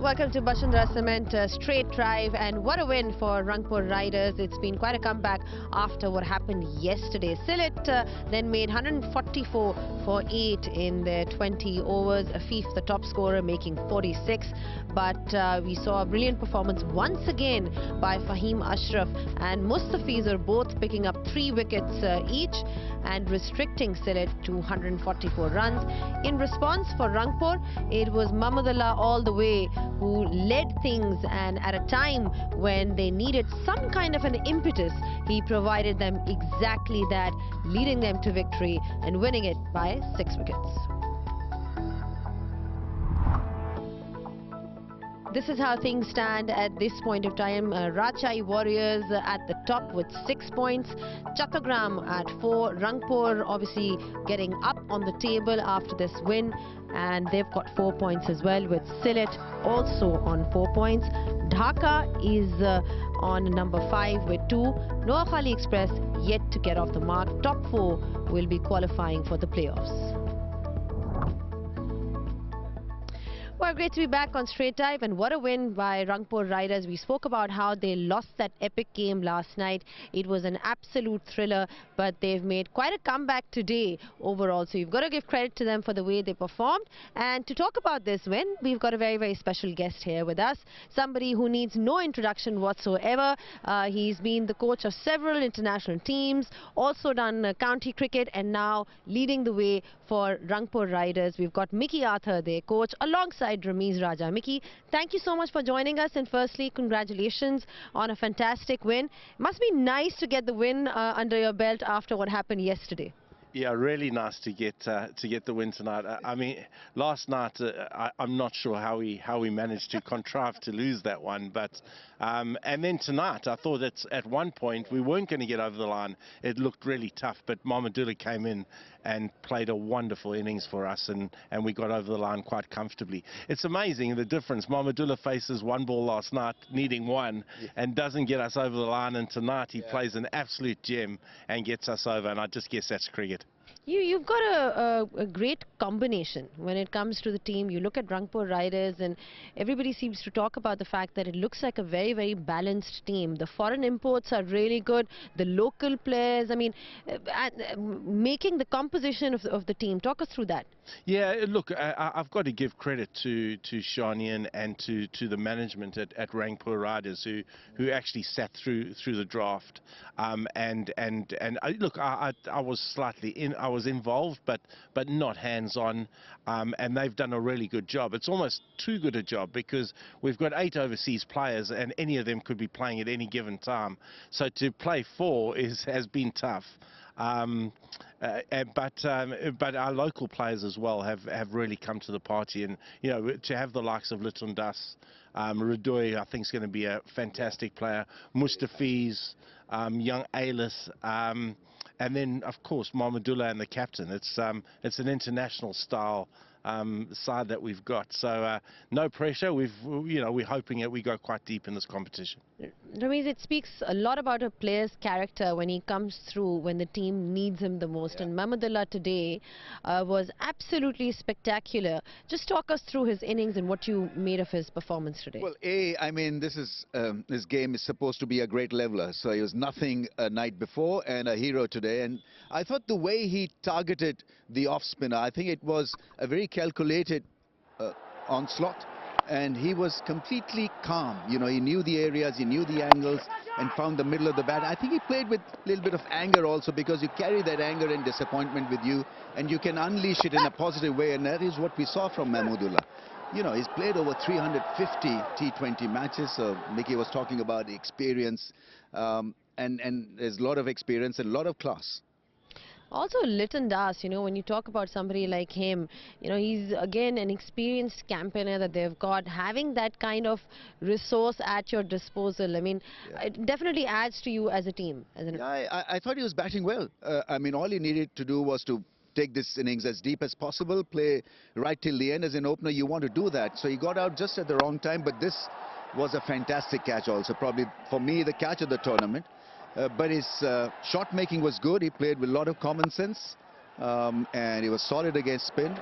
Welcome to Bashundhara Cement straight drive, and what a win for Rangpur Riders. It's been quite a comeback after what happened yesterday. Sylhet then made 144 for 8 in their 20 overs. Afif, the top scorer, making 46. But we saw a brilliant performance once again by Fahim Ashraf and Mustafiz are both picking up 3 wickets each and restricting Sylhet to 144 runs. In response for Rangpur, it was Mahmudullah all the way who led things, and at a time when they needed some kind of an impetus, he provided them exactly that, leading them to victory and winning it by 6 wickets. This is how things stand at this point of time. Rajshahi Warriors at the top with 6 points. Chattogram at 4. Rangpur obviously getting up on the table after this win, and they've got 4 points as well, with Sylhet also on 4 points. Dhaka is on number 5 with 2. Noah Khali Express yet to get off the mark. Top 4 will be qualifying for the playoffs. Well, great to be back on Straight Dive, and what a win by Rangpur Riders. We spoke about how they lost that epic game last night. It was an absolute thriller, but they've made quite a comeback today overall. So you've got to give credit to them for the way they performed. And to talk about this win, we've got a very, very special guest here with us. Somebody who needs no introduction whatsoever. He's been the coach of several international teams, also done county cricket, and now leading the way for Rangpur Riders. We've got Mickey Arthur, their coach, alongside Ramiz Raja. Mickey, thank you so much for joining us, and firstly, congratulations on a fantastic win. Must be nice to get the win under your belt after what happened yesterday. Yeah, really nice to get the win tonight. I mean, last night I'm not sure how we managed to contrive to lose that one, but and then tonight I thought that at one point we weren't going to get over the line. It looked really tough, but Mahmudullah came in and played a wonderful innings for us, and we got over the line quite comfortably. It's amazing the difference. Mahmudullah faces 1 ball last night, needing 1, and doesn't get us over the line, and tonight he plays an absolute gem and gets us over, and I just guess that's cricket. You've got a great combination when it comes to the team. You look at Rangpur Riders, and everybody seems to talk about the fact that it looks like a very, very balanced team. The foreign imports are really good. The local players, I mean, making the composition of the team. Talk us through that. Yeah, look, I've got to give credit to Shanian and to the management at Rangpur Riders who actually sat through the draft. Look, I was slightly I was involved, but not hands-on, and they've done a really good job. It's almost too good a job because we've got 8 overseas players, and any of them could be playing at any given time. So to play 4 has been tough. But our local players as well have really come to the party, and you know, to have the likes of Litton Das, Radoi, I think is going to be a fantastic player. Mustafiz, young Alis, and then of course Mahmudullah and the captain. It's an international style side that we've got, so no pressure. We're hoping that we go quite deep in this competition. Ramiz, it speaks a lot about a player's character when he comes through when the team needs him the most. And Mahmudullah today was absolutely spectacular. Just talk us through his innings and what you made of his performance today. Well, I mean, this game is supposed to be a great leveler. So he was nothing a night before and a hero today. And I thought the way he targeted the off spinner, I think it was a very calculated onslaught. And he was completely calm. You know, he knew the areas, he knew the angles, and found the middle of the bat. I think he played with a little bit of anger also, because you carry that anger and disappointment with you, and you can unleash it in a positive way, and that is what we saw from Mahmudullah. You know, he's played over 350 T20 matches, so Mickey was talking about the experience, and there's a lot of experience and a lot of class. Also, Litton Das, you know, when you talk about somebody like him, you know, he's again an experienced campaigner that they've got. Having that kind of resource at your disposal, I mean, it definitely adds to you as a team. I thought he was batting well. I mean, all he needed to do was to take this innings as deep as possible, play right till the end. As an opener, you want to do that. So he got out just at the wrong time, but this was a fantastic catch also. Probably, for me, the catch of the tournament. But his shot making was good. He played with a lot of common sense, and he was solid against spin.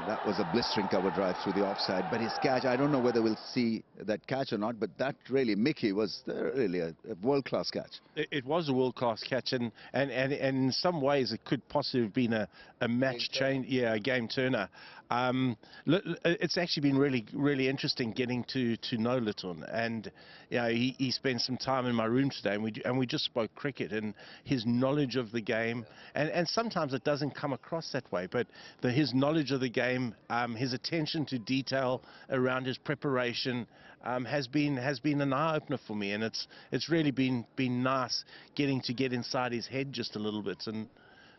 That was a blistering cover drive through the offside, but his catch, I don't know whether we'll see that catch or not, but that really, Mickey, was really a world-class catch. It was a world-class catch, and in some ways it could possibly have been a match change, yeah, a game turner. It's actually been really interesting getting to know Litton, and you know, he spent some time in my room today, and we just spoke cricket and his knowledge of the game, and sometimes it doesn't come across that way, but his knowledge of the game, his attention to detail around his preparation has been an eye-opener for me, and it's really been nice getting to get inside his head just a little bit. And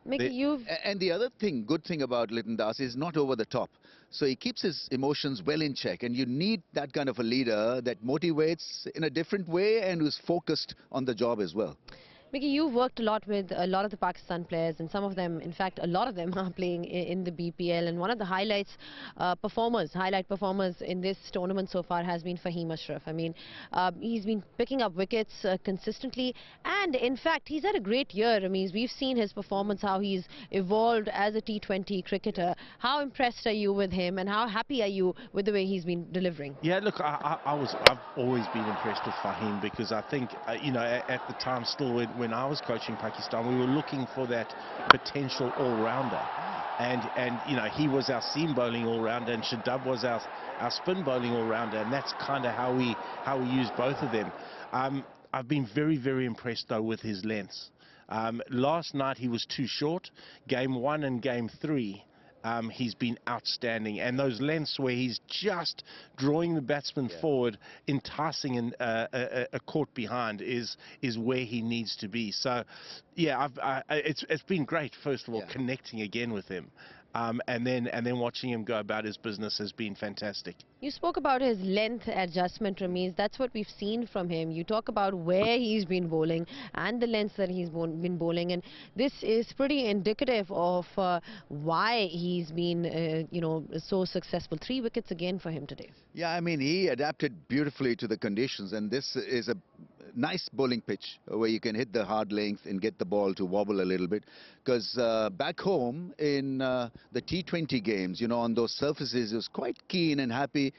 Mickey, and the other thing, good thing about Litton Das is not over the top. So he keeps his emotions well in check, and you need that kind of a leader that motivates in a different way and who's focused on the job as well. Mickey, you've worked a lot with a lot of the Pakistan players, and some of them, in fact, a lot of them are playing in the BPL. And one of the highlight performers in this tournament so far has been Fahim Ashraf. I mean, he's been picking up wickets consistently, and in fact, he's had a great year. I mean, we've seen his performance, how he's evolved as a T20 cricketer. How impressed are you with him, and how happy are you with the way he's been delivering? Yeah, look, I've always been impressed with Fahim, because I think, you know, at the time still when I was coaching Pakistan, we were looking for that potential all-rounder. And you know, he was our seam bowling all-rounder, and Shadab was our spin bowling all-rounder, and that's kind of how we used both of them. I've been very impressed, though, with his lengths. Last night he was too short. Game 1 and Game 3. He's been outstanding, and those lengths where he's just drawing the batsman forward, enticing a court behind is where he needs to be. So, yeah, it's been great. First of all, connecting again with him, and then watching him go about his business has been fantastic. You spoke about his length adjustment, Ramiz. That's what we've seen from him. You talk about where he's been bowling and the lengths that he's been bowling, and this is pretty indicative of why he's been, you know, so successful. 3 wickets again for him today. Yeah, I mean, he adapted beautifully to the conditions, and this is a nice bowling pitch where you can hit the hard length and get the ball to wobble a little bit, because back home in the T20 games, you know, on those surfaces, he was quite keen and happy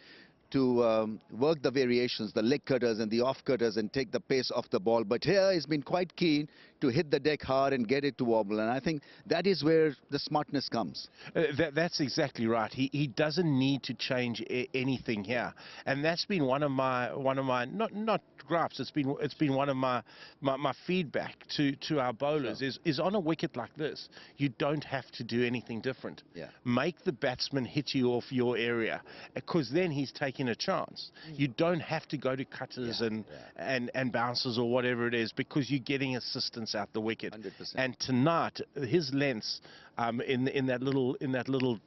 to work the variations, the leg cutters and the off cutters, and take the pace off the ball. But here he's been quite keen to hit the deck hard and get it to wobble, and I think that is where the smartness comes. That's exactly right. He doesn't need to change anything here, and that's been one of my not gripes. It's been one of my feedback to our bowlers is on a wicket like this, you don't have to do anything different. Make the batsman hit you off your area, because then he's taking a chance. You don't have to go to cutters and bouncers or whatever it is, because you're getting assistance out the wicket. 100%. And tonight, his lengths in that little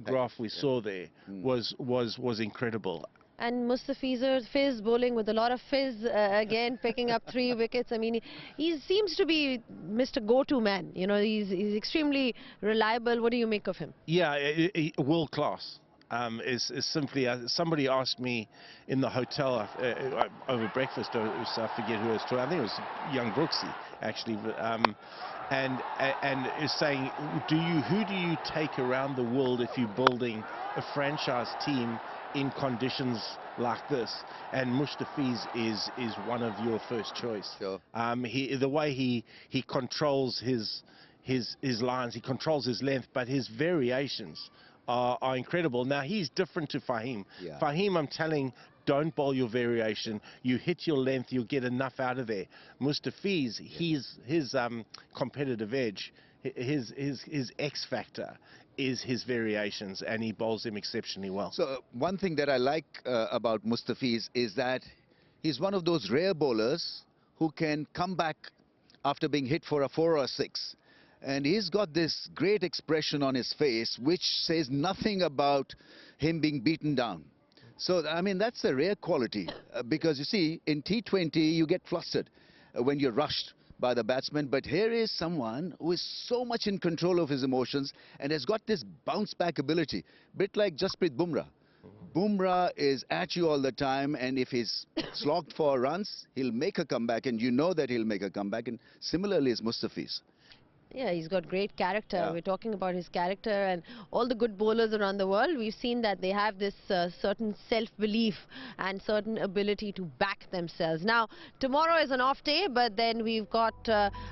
graph we saw there was incredible. And Fiz bowling with a lot of fizz, again picking up 3 wickets. I mean, he seems to be Mr. Go-to man. You know, he's extremely reliable. What do you make of him? Yeah, world class. Is simply, somebody asked me in the hotel over breakfast, I forget who it was to, I think it was young Brooksy actually, and is saying, who do you take around the world if you're building a franchise team in conditions like this? And Mustafiz is one of your first choice. Sure. The way he controls his lines, he controls his length, but his variations are incredible. Now, he's different to Fahim. Fahim, I'm telling, don't bowl your variation. You hit your length, you'll get enough out of there. Mustafiz, his competitive edge, his X factor is his variations, and he bowls them exceptionally well. So one thing that I like about Mustafiz is that he's one of those rare bowlers who can come back after being hit for a 4 or 6. And he's got this great expression on his face, which says nothing about him being beaten down. So, I mean, that's a rare quality, because you see, in T20, you get flustered when you're rushed by the batsman. But here is someone who is so much in control of his emotions and has got this bounce back ability, bit like Jasprit Bumrah. Bumrah is at you all the time, and if he's slogged for runs, he'll make a comeback, and you know that he'll make a comeback. And similarly is Mustafiz. Yeah, he's got great character. Yeah. We're talking about his character and all the good bowlers around the world. We've seen that they have this certain self-belief and certain ability to back themselves. Now, tomorrow is an off day, but then we've got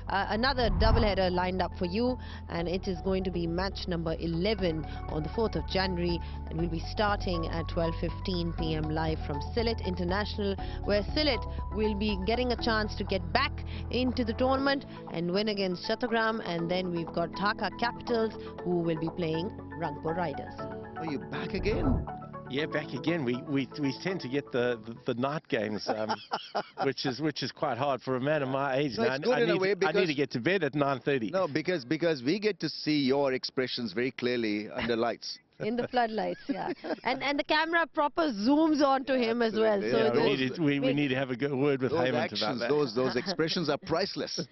another double-header lined up for you, and it is going to be match number 11 on the 4th of January, and we'll be starting at 12:15 p.m. live from Sylhet International, where Sylhet will be getting a chance to get back into the tournament and win against Chattogram. And then we've got Dhaka Capitals, who will be playing Rangpur Riders. Are you back again? Yeah, back again. We tend to get the night games, which is quite hard for a man of my age. No, now. it's good in a way I need to because- get to bed at 9:30. No, because we get to see your expressions very clearly under lights. In the floodlights, yeah. And the camera proper zooms on to him as well. Absolutely, So yeah. it We need to have a good word with Those Hemant actions, about that. those expressions are priceless.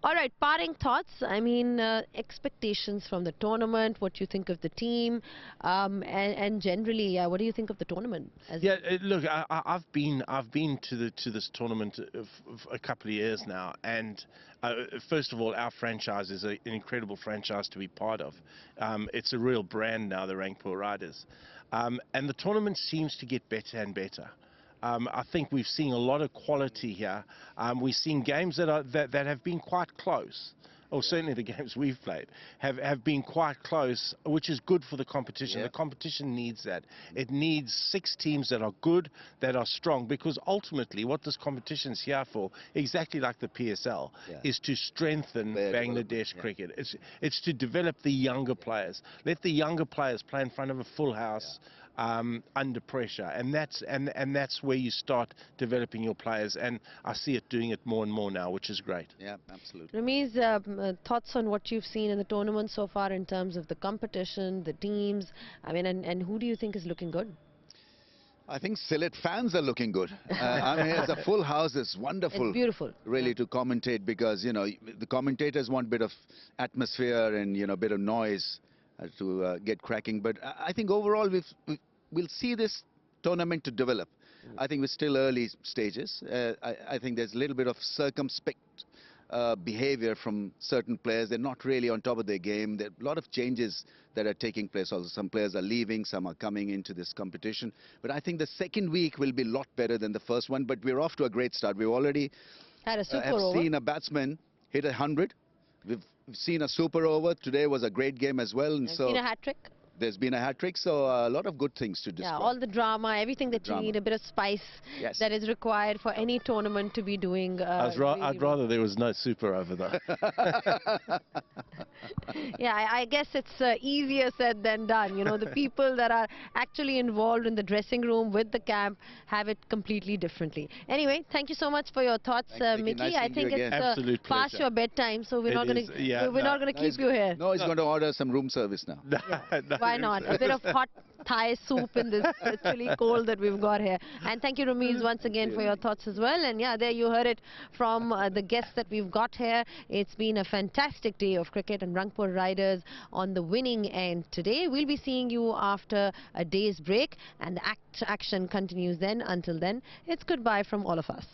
all right, parting thoughts. I mean, expectations from the tournament, what you think of the team, and generally, what do you think of the tournament? Yeah, look, I've been to this tournament a couple of years now, and first of all, our franchise is an incredible franchise to be part of. It's a real brand now, the Rangpur Riders, and the tournament seems to get better and better. I think we've seen a lot of quality here. We've seen games that have been quite close. Or certainly the games we've played have been quite close, which is good for the competition. Yeah. The competition needs that. It needs 6 teams that are good, that are strong, because ultimately what this competition's here for, exactly like the PSL, Yeah. is to strengthen Player Bangladesh development, yeah. cricket. It's to develop the younger players. Let the younger players play in front of a full house. Under pressure, and that's where you start developing your players, and I see it doing it more and more now, which is great. Yeah, absolutely. Ramiz, thoughts on what you've seen in the tournament so far in terms of the competition, the teams, I mean, and who do you think is looking good? I think Sylhet fans are looking good. I mean, it's a full house. It's wonderful. It's beautiful. Really, to commentate, because, you know, the commentators want a bit of atmosphere and, you know, a bit of noise to get cracking. But I think overall we'll see this tournament to develop. I think we're still early stages. I think there's a little bit of circumspect behavior from certain players. They're not really on top of their game. There are a lot of changes that are taking place. Also, some players are leaving, some are coming into this competition. But I think the second week will be a lot better than the first one. But we're off to a great start. We've already Had a super have over. seen a batsman hit 100. We've seen a super over. Today was a great game as well. And I've so seen a hat trick. there's been a hat-trick, so a lot of good things to Yeah, describe. all the drama, everything that you Drama. need, a bit of spice Yes. that is required for any tournament to be doing. I'd really rather there was no super over though. Yeah, I guess it's easier said than done. You know, the people that are actually involved in the dressing room with the camp have it completely differently. Anyway, thank you so much for your thoughts, Thank you. Mickey. Nice I seeing think you it's again. Absolute past pleasure. your bedtime, so we're It not going is, yeah, we're not going to keep you here. No, he's going to order some room service now. No, Why not? A bit of hot Thai soup in this chilly cold that we've got here. And thank you, Ramiz, once again for your thoughts as well. And yeah, there you heard it from the guests that we've got here. It's been a fantastic day of cricket, and Rangpur Riders on the winning end today. We'll be seeing you after a day's break, and the action continues then. Until then, it's goodbye from all of us.